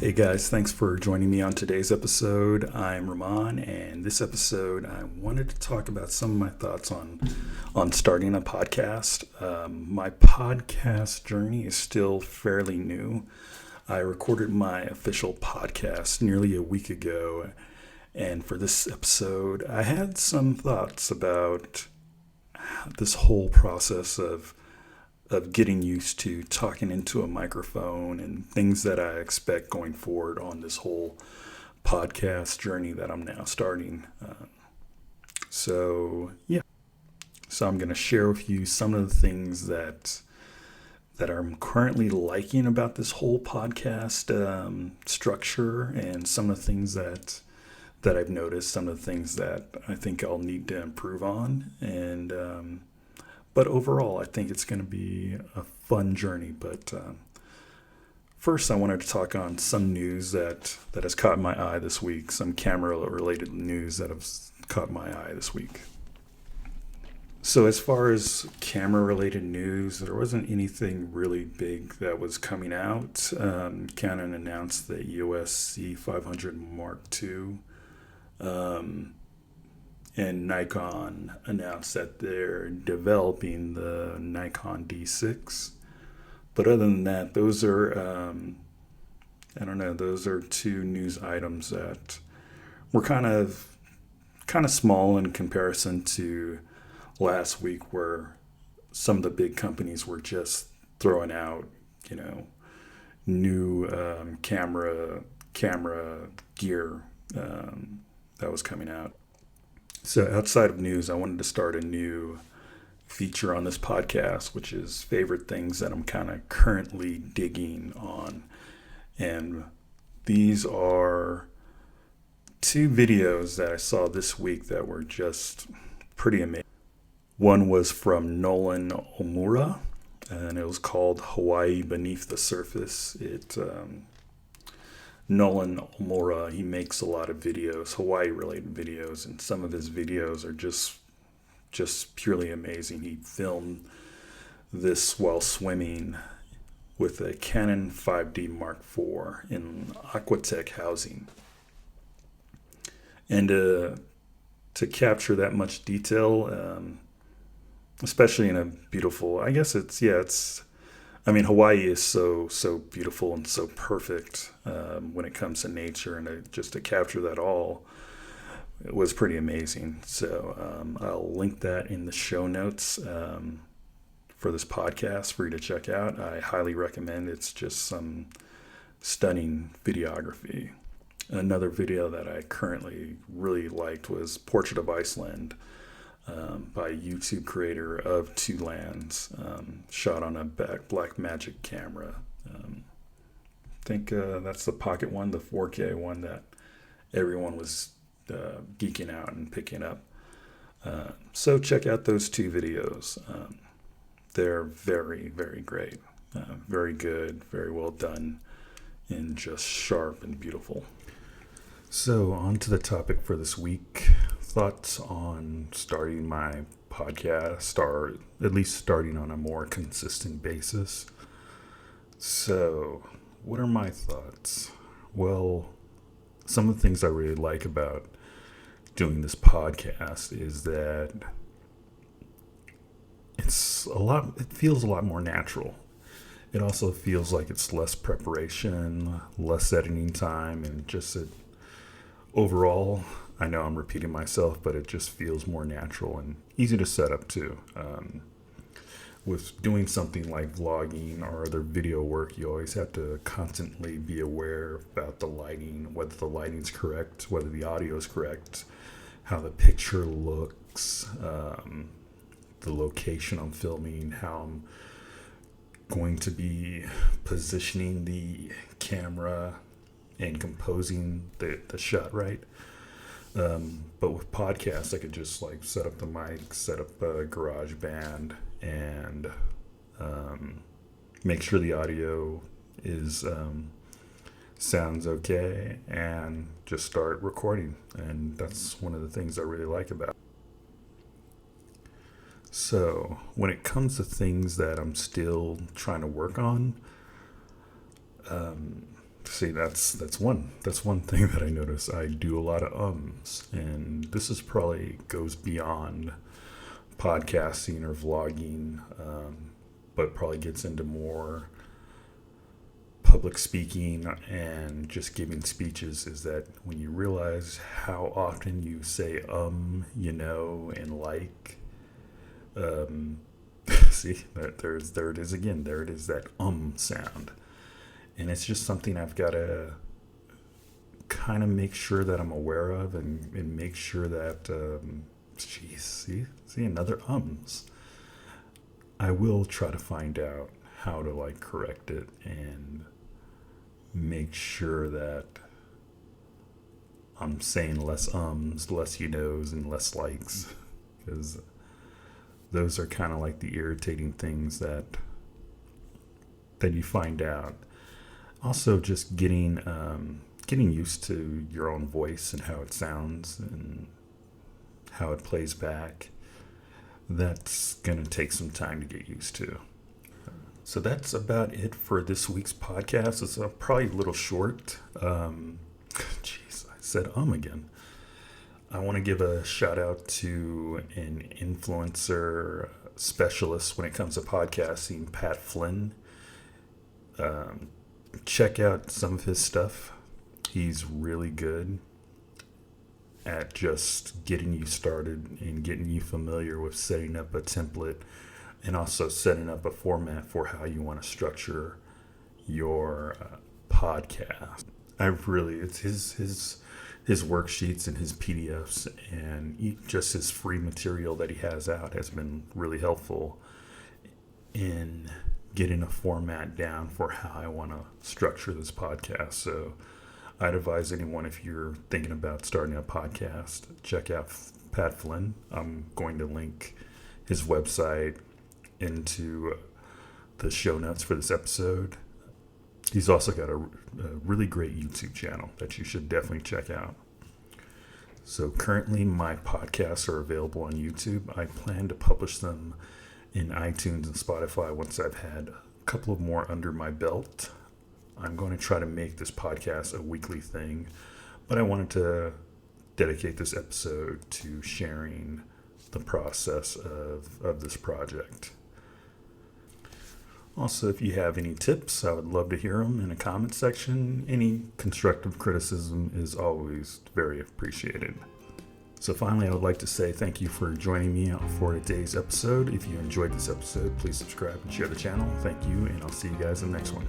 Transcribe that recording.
Hey guys, thanks for joining me on today's episode. I'm Rahman, and this episode I wanted to talk about some of my thoughts on starting a podcast. My podcast journey is still fairly new. I recorded my official podcast nearly a week ago, and for this episode, I had some thoughts about this whole process of getting used to talking into a microphone and things that I expect going forward on this whole podcast journey that I'm now starting. So I'm going to share with you some of the things that I'm currently liking about this whole podcast structure, and some of the things that I've noticed, some of the things that I think I'll need to improve on, and but overall, I think it's going to be a fun journey. But first, I wanted to talk on some news that has caught my eye this week, some camera-related news that has caught my eye this week. So as far as camera-related news, there wasn't anything really big that was coming out. Canon announced the EOS C500 Mark II. And Nikon announced that they're developing the Nikon D6. But other than that, those are, those are two news items that were kind of small in comparison to last week, where some of the big companies were just throwing out, new camera gear that was coming out. So outside of news, I wanted to start a new feature on this podcast, which is favorite things that I'm kind of currently digging on. And these are two videos that I saw this week that were just pretty amazing. One was from Nolan Omura, and it was called Hawaii Beneath the Surface. Nolan Omura, he makes a lot of videos, Hawaii-related videos, and some of his videos are just purely amazing. He filmed this while swimming with a Canon 5D Mark IV in Aquatech housing. And to capture that much detail, especially in a beautiful, Hawaii is so beautiful and so perfect when it comes to nature, and just to capture that all, it was pretty amazing. So I'll link that in the show notes for this podcast for you to check out. I highly recommend. It's just some stunning videography. Another video that I currently really liked was Portrait of Iceland, by YouTube creator of Two Lands, shot on a Blackmagic camera. I think that's the Pocket one, the 4K one that everyone was geeking out and picking up. So check out those two videos. They're very, very great, very good, very well done, and just sharp and beautiful. So on to the topic for this week. Thoughts on starting my podcast, or at least starting on a more consistent basis. So what are my thoughts? Well, some of the things I really like about doing this podcast is that it feels a lot more natural. It also feels like it's less preparation, less editing time, and just overall, I know I'm repeating myself, but it just feels more natural and easy to set up too. With doing something like vlogging or other video work, you always have to constantly be aware about the lighting, whether the lighting's correct, whether the audio is correct, how the picture looks, the location I'm filming, how I'm going to be positioning the camera and composing the shot right. But with podcasts, I could just set up the mic, set up a GarageBand, and make sure the audio is sounds okay, and just start recording. And that's one of the things I really like about it. So when it comes to things that I'm still trying to work on, See, that's one thing that I notice. I do a lot of ums, and this is probably goes beyond podcasting or vlogging, but probably gets into more public speaking and just giving speeches. Is that when you realize how often you say and like, see that there it is again. There it is, that sound. And it's just something I've got to kind of make sure that I'm aware of, and make sure that, see, another ums. I will try to find out how to correct it and make sure that I'm saying less ums, less and less likes, because those are kind of like the irritating things that you find out. Also, just getting used to your own voice and how it sounds and how it plays back. That's going to take some time to get used to. So that's about it for this week's podcast. It's probably a little short. I said again. I want to give a shout out to an influencer specialist when it comes to podcasting, Pat Flynn. Check out some of his stuff. He's really good at just getting you started and getting you familiar with setting up a template, and also setting up a format for how you want to structure your podcast. It's his worksheets and his PDFs and just his free material that he has out has been really helpful in getting a format down for how I want to structure this podcast. So I'd advise anyone, if you're thinking about starting a podcast, check out Pat Flynn. I'm going to link his website into the show notes for this episode. He's also got a really great YouTube channel that you should definitely check out. So currently my podcasts are available on YouTube. I plan to publish them in iTunes and Spotify once I've had a couple of more under my belt. I'm going to try to make this podcast a weekly thing, but I wanted to dedicate this episode to sharing the process of this project. Also, if you have any tips, I would love to hear them in the comment section. Any constructive criticism is always very appreciated. So finally, I would like to say thank you for joining me for today's episode. If you enjoyed this episode, please subscribe and share the channel. Thank you, and I'll see you guys in the next one.